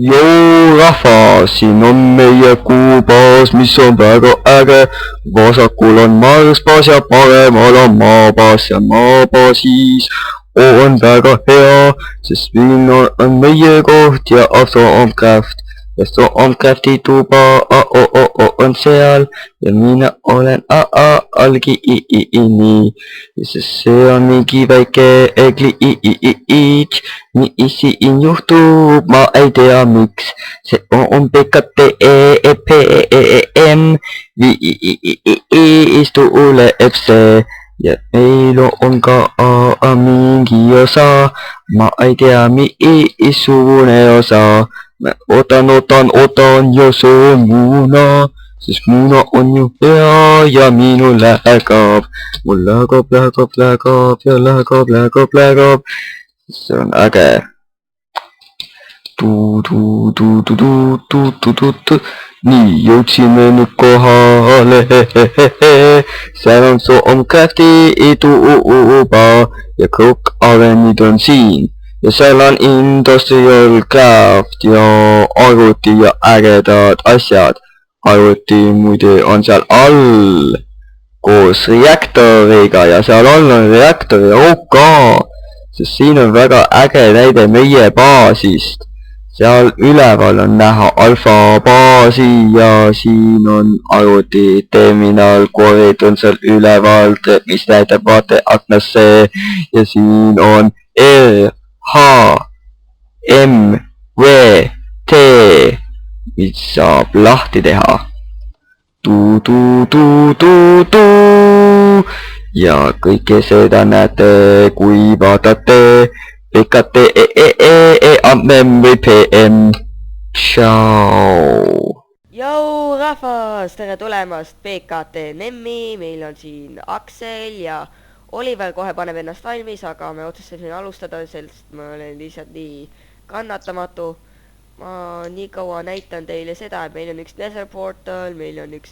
Joo rahvas, siin on meie kuubaas, mis on väga äge. Vasakul on Marsbaas ja paremal on Maabaas ja Maabaasis on väga hea, sest siin on meie koht ja Astroomcraft. Ja Astroomcrafti tuba on seal ja mina olen algi sest see on mingi väike kliits, mis siin juhtub, ma ei tea miks. See on PKTEPM viis tuleb see ja meil on ka mingi osa, ma ei tea missugune osa. Ma ootan ja söön muna, sest muna on ju hea ja minul läheb. Mul läheb. See on äge. Nii, jõudsime nüüd kohale. Seal on Astroomcrafti tuba ja kõik arenid on siin. Ja seal on Industrial Craft ja arvuti ja ägedad asjad. Arvuti muide on seal all koos reaktoriga ja seal all on reaktori OK, sest siin on väga äge näide meie baasist. Seal üleval on näha alfa baasi ja siin on arvuti terminal, korid on seal üleval, mis näitab vaateaknasse ja siin on RHMVT, mis saab lahti teha. Ja kõike seda näete, kui vaatate PKTEPM. Tšau! Jou rahvas, tere tulemast PKT Nemmi, meil on siin Aksel ja Oliver kohe paneb ennast valmis, aga me otsustasin alustada, sest ma olen lihtsalt nii kannatamatu. Ma nii kaua näitan teile seda, et meil on üks Nether Portal, meil on üks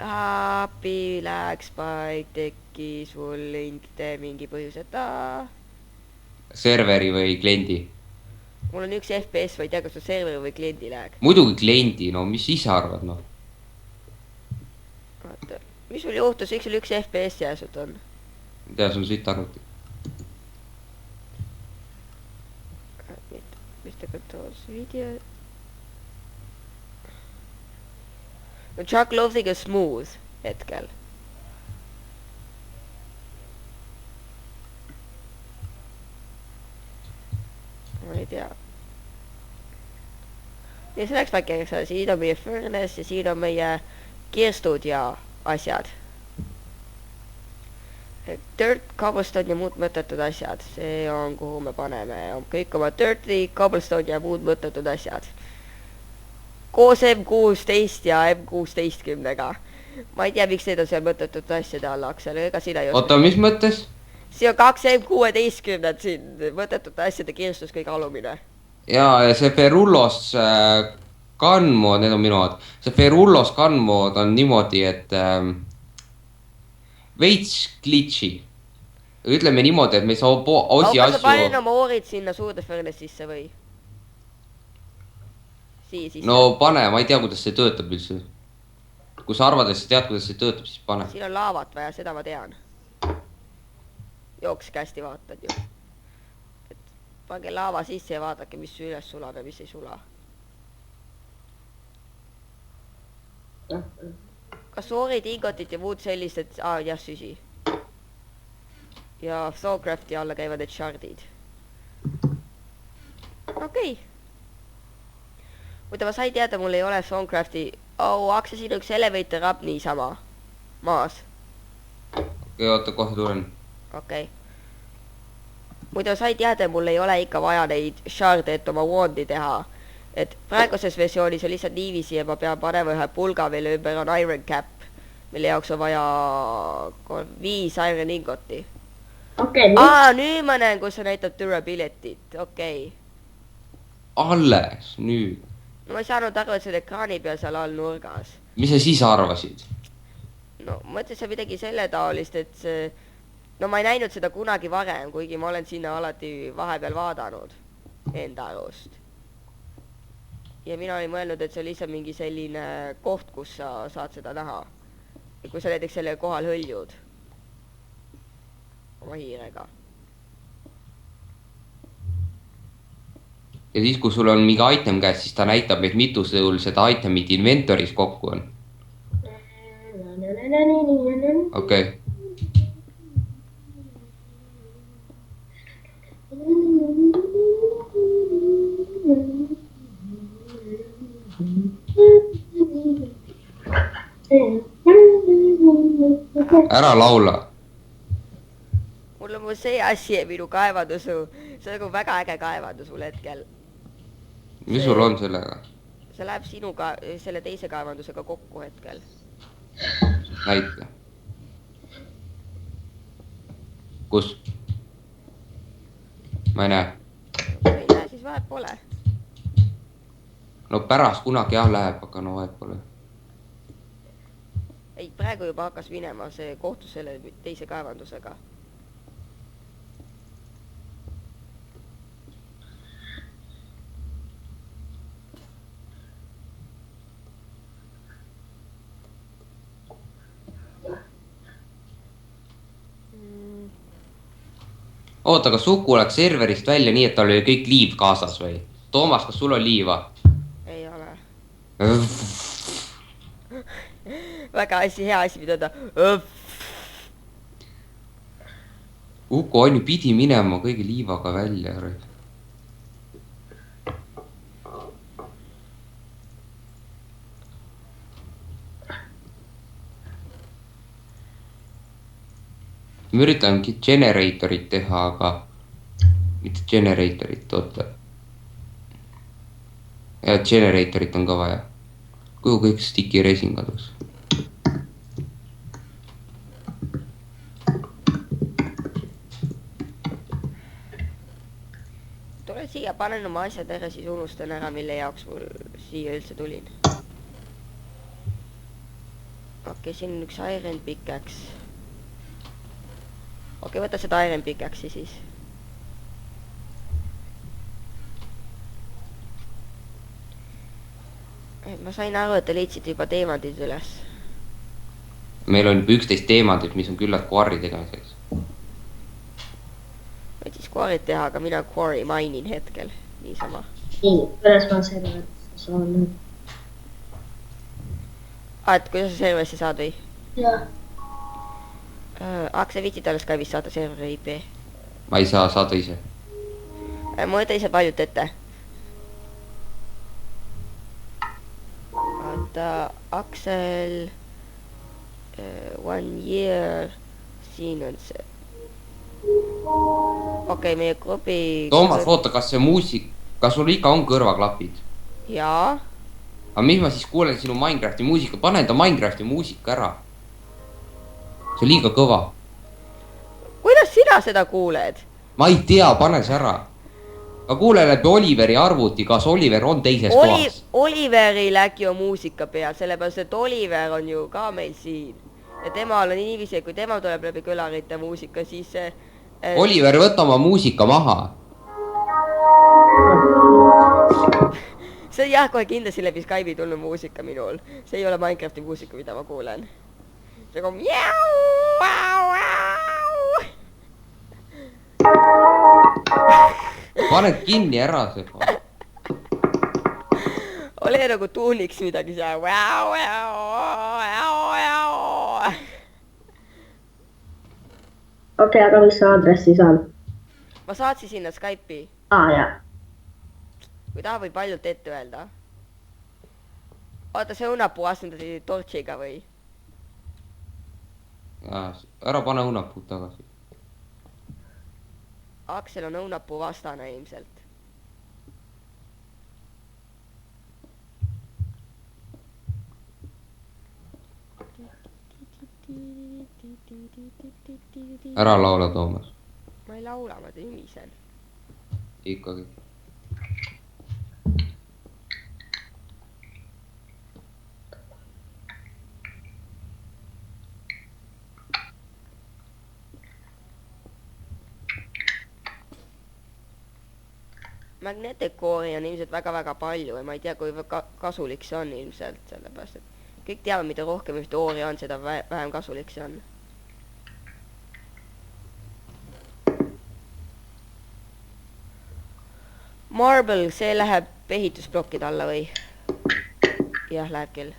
API lag spike tekkis mul mingi põhjuseta. Serveri või kliendi? Mul on üks FPS, või ei tea, kas on serveri või kliendi lag. Muidugi kliendi, no mis ise arvad, noh? Vaata, mis sul juhtus, eks sul üks FPS jääsut on? Tea, see on siit arvuti. Mr. Controls video. No Chuck Loathing on smooth hetkel. Ma ei tea. Ja see läks väikeks, siin on meie furnace ja siin on meie kirstud ja asjad. Dirt, cobblestone ja muud mõttetud asjad. See on, kuhu me paneme kõik oma dirty, cobblestone ja muud mõttetud asjad. Koos M16 ja M16-ga. Ma ei tea, miks need on seal mõttetud asjade alla, Aksel, ega sina ei oota, mis mõttes? See on 2 M16 siin, mõttetud asjade kirstus kõige alumine. Jaa, ja see Ferullos gunmod, need on minu omad. See Ferullos gunmod on niimoodi, et veits glitchi. Ütleme niimoodi, et me ei saa osi asju... Kas sa panen oma oorid sinna suurde furnace'isse või? No pane, ma ei tea, kuidas see töötab üldse. Kui sa arvad, et sa tead, kuidas see töötab, siis pane. Siin on laavat vaja, seda ma tean. Jookske hästi vaatad ju. Pange laava sisse ja vaadake, mis üles sulab ja mis ei sula. Kas oorid, ingotit ja muud sellist, et... jah, süsi. Ja Thawcrafti alla käivad need shardid. Okei. Muidu ma sain teada, mul ei ole Thawcrafti... Akse siin üks elevator up niisama. Maas. Okei, oota, kohe tulen. Okei. Muidu ma sain teada, mul ei ole ikka vaja neid sharde, et oma wondi teha. Et praeguses versioonis on lihtsalt niiviisi ja ma pean panema ühe pulga, mille ümber on iron cap. Mille jaoks on vaja 5 iron ingoti. Okei. Nüüd ma näen, kus sa näitab durability't. Okei. Alles, nüüd. No ma ei saanud aru, et see ekraani peal seal all nurgas. Mis sa siis arvasid? No mõtlesin midagi selle taolist, et see... No ma ei näinud seda kunagi varem, kuigi ma olen sinna alati vahepeal vaadanud enda arust. ja mina olin mõelnud, et see on lihtsalt mingi selline koht, kus sa saad seda näha. Ja kui sa näiteks selle kohal hõljud oma hiirega. ja siis, kui sul on mingi item käes, siis ta näitab, et mitu sul seda itemit inventoris kokku on. Okei. Ära laula. Mul on see asi minu kaevandusu, see on nagu väga äge kaevandus mul hetkel. Mis sul on sellega? See läheb sinuga, selle teise kaevandusega kokku hetkel. Näita. Kus? Ma ei näe. Kui ei näe, siis vahet pole. No pärast kunagi jah läheb, aga no vahet pole. Ei, praegu juba hakkas minema, see kohtus selle teise kaevandusega. Oota, kas Suku läks serverist välja nii, et tal oli kõik liiv kaasas või? Toomas, kas sul on liiva? Ei ole. Väga hea asi, mida ta... Uku on ju pidi minema kõigi liivaga välja. Ma üritan generatorit teha, aga mitte generatorit, oota. Ja generatorit on ka vaja. Kuhu kõik sticky resin kadus? Tule siia, panen oma asjad ära, siis unustan ära, mille jaoks mul siia üldse tulin. Okei, siin on üks iron pickaxe. Okei, võta seda iron pickaxe'i siis. Ma sain aru, et te leidsite juba teemandid üles. Meil on juba 11 teemandit, mis on küllalt quarry tegemiseks. Võid siis quarry't teha, aga mina quarry mainin hetkel. Niisama. Nii, kuidas ma serverisse saan nüüd? Et kuidas sa serverisse saad või? Jah. Akse viitsid alles ka vist saada serveri IP. Ma ei saa saada ise. Ma võtan ise paljut ette. Vaata, Aksel 1 year. Siin on see. Okei, meie grupi... Toomas, oota, kas see muusik, kas sul ikka on kõrvaklapid? Jaa. Aga mis ma siis kuulen sinu Minecrafti muusika? Pane enda Minecrafti muusika ära. See on liiga kõva. Kuidas sina seda kuuled? Ma ei tea, pane see ära. Ma kuulen läbi Oliveri arvuti, kas Oliver on teises kohas. Oliveril äkki on muusika peal, sellepärast et Oliver on ju ka meil siin. Ja temal on niiviisi, kui tema tuleb läbi kõlarite muusika, siis see... Oliver, võta oma muusika maha. See on jah, kohe kindlasti läbi Skype'i tulnud muusika minul. See ei ole Minecrafti muusika, mida ma kuulen. See on mjau, vau, vau. Paned kinni ära see. Ole nagu tuuniks midagi seal. Vau, vau, vau, vau. Okei, aga mis sa aadressi saan? Ma saatsin sinna Skype'i. Jah. Kui tahab, või paljult ette öelda. Oota, see õunapuu asendati torchiga või? Ära pane õunapuud tagasi. Aksel on õunapuu vastane ilmselt. Ära laula, Toomas. Ma ei laula, ma tümisen. Ikkagi. Magnetic Core'i on ilmselt väga-väga palju ja ma ei tea, kui kasulik see on ilmselt, sellepärast et kõik teavad, mida rohkem ühte oori on, seda vähem kasulik see on. Marble, see läheb ehitusplokkide alla või? Jah, läheb küll.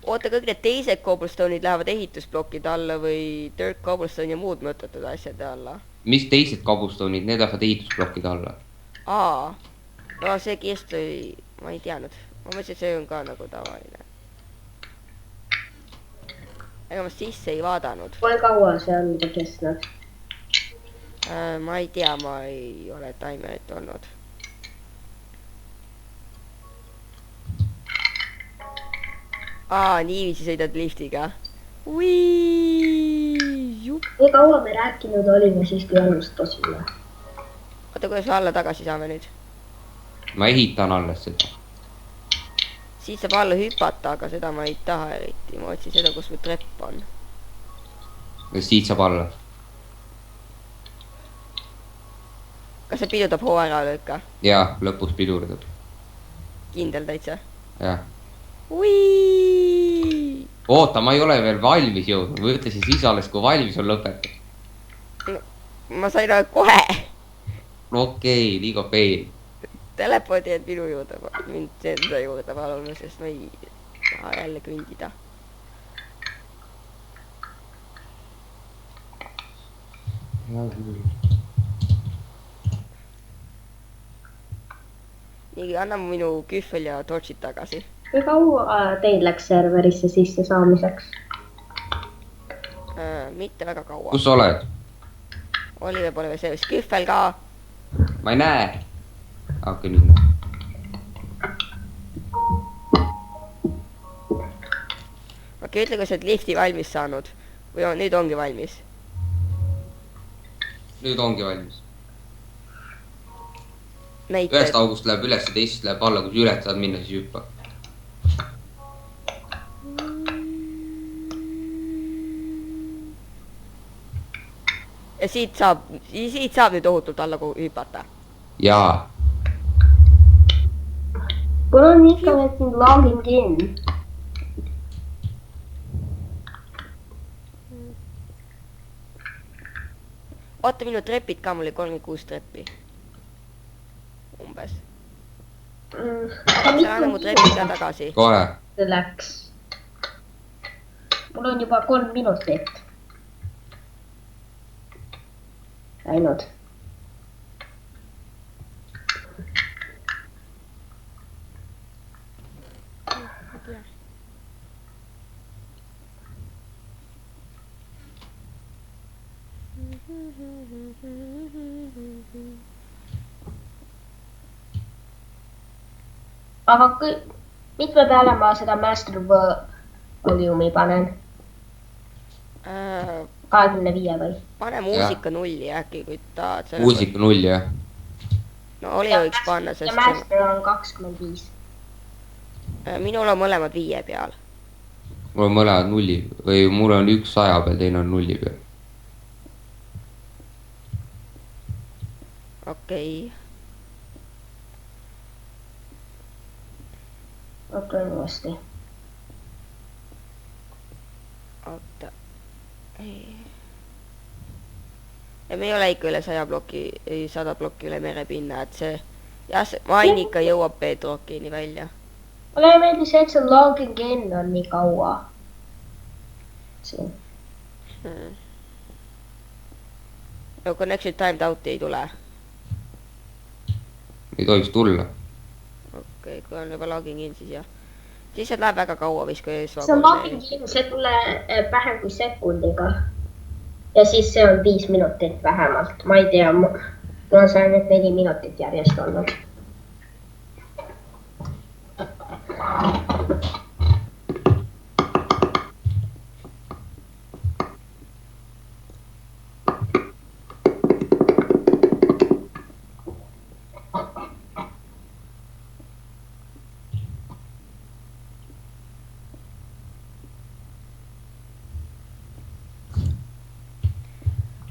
Oota, kõik need teised cobblestone'id lähevad ehitusplokkide alla või dirt cobblestone ja muud mõttetud asjade alla? Mis teised cobblestone'id, need lähevad ehitusplokkide alla? Aa, no see kirst oli, ma ei teadnud. Ma mõtlesin, et see on ka nagu tavaline. Ega ma sisse ei vaadanud. kui kaua see on juba kestnud? Ma ei tea, ma ei ole timerit olnud. Aa, niiviisi sõidad liftiga. kui kaua me rääkinud olime siis, kui alustasime? Oota, kuidas me alla tagasi saame nüüd? Ma ehitan alles seda. Siit saab alla hüpata, aga seda ma ei taha eriti. Ma otsin seda, kus mu trepp on. Siit saab alla. Kas see pidurdab hoo ära lõika? Jaa, lõpus pidurdab. Kindel täitsa? Jah. Uiii! Oota, ma ei ole veel valmis jõudnud. Ma ütlesin siis alles, kui valmis on lõpetab. No, ma sain aeg kohe. Okei, liiga peil. Telepordi et minu juurde, mind enda juurde palun, sest ma ei taha jälle kõndida. Nii, anna minu kühvel ja torchid tagasi. kui kaua teil läks serverisse sisse saamiseks? Mitte väga kaua. Kus sa oled? Oliver pole veel serveris. Kühvel ka. Ma ei näe. Hakka nüüd näe. Okei, ütle, kui sa oled lifti valmis saanud. Või on, nüüd ongi valmis. Nüüd ongi valmis. Näite. Ühest august läheb üles ja teisest läheb alla, kui sa üle saad minna, siis hüppa. Ja siit saab nüüd ohutult alla hüpata. Jaa. mul on ikka veel siin logging in. Oota minu trepid ka, mul oli 36 treppi. Umbes. Sa anna mu trepid ka tagasi. Kohe. see läks. mul on juba 3 minutit. Läinud. aga mitme peale ma seda master volume'i panen? 25 või? Pane muusika nulli äkki, kui tahad. Muusika null, jah. No oli võiks panna, ja sest master on 25. minul on mõlemad 5 peal. Mul on mõlemad nulli või mul on üks 100 peal, teine on nulli peal. Okei. Otan uuesti. Oota. Ja me ei ole ikka üle 100 plokki üle merepinna, et see... jah, see main ikka jõuab bedrockini välja. Mulle ei meeldi see, et see logging in on nii kaua. Siin. No connection timed out'i ei tule. Ei tohiks tulla. Okei, kui on juba logging in, siis jah. Siis see läheb väga kaua vist, kui ees see on logging in, see tuleb vähem kui sekundiga. Ja siis see on 5 minutit vähemalt. Ma ei tea, mul on see ainult 4 minutit järjest olnud.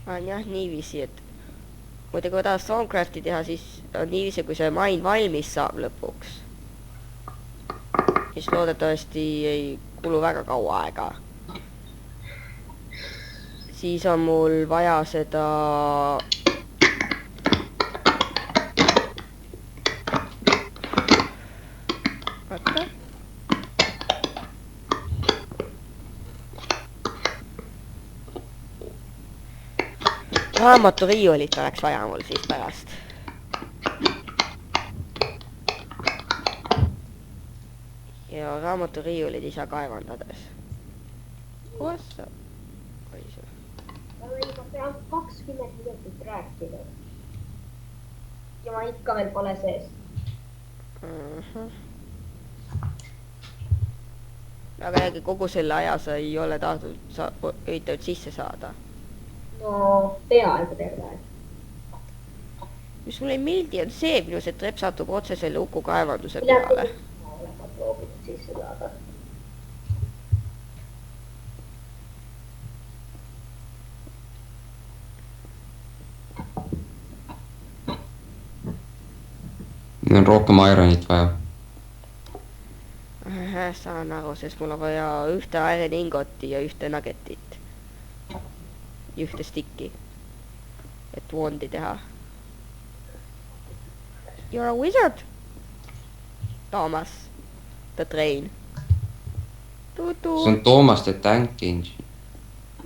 on jah niiviisi, et muidugi kui tahad Stormcrafti teha, siis on niiviisi, kui see main valmis saab lõpuks, siis loodetavasti ei kulu väga kaua aega. Siis on mul vaja seda raamaturiiulit oleks vaja mul siis pärast. Ja raamaturiiulid ei saa kaevandades. Ossa. Ma olen juba pealt 20 minutit rääkinud. Ja ma ikka veel pole sees. Aga jällegi kogu selle aja sa ei ole tahtnud üritanud sisse saada. No, peaaegu terve aeg. Mis mulle ei meeldi on see, minu see trepp satub otse selle Uku kaevanduse peale. Ma olen proovinud sisse saada. Meil on rohkem ironit vaja. Saan aru, sest mul on vaja ühte iron ingotti ja ühte nuggetit. Ja ühte stikki. Et wondi teha. You're a wizard! Toomas. The train. Tutu. See on Toomas the Tank Engine.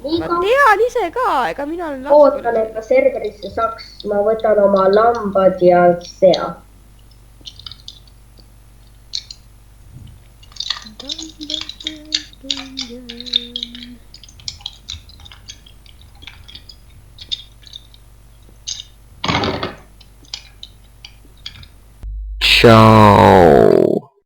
Ma tean ise ka, ega mina olen ootan, et ma serverisse saaks, ma võtan oma lambad ja sea. Ciao.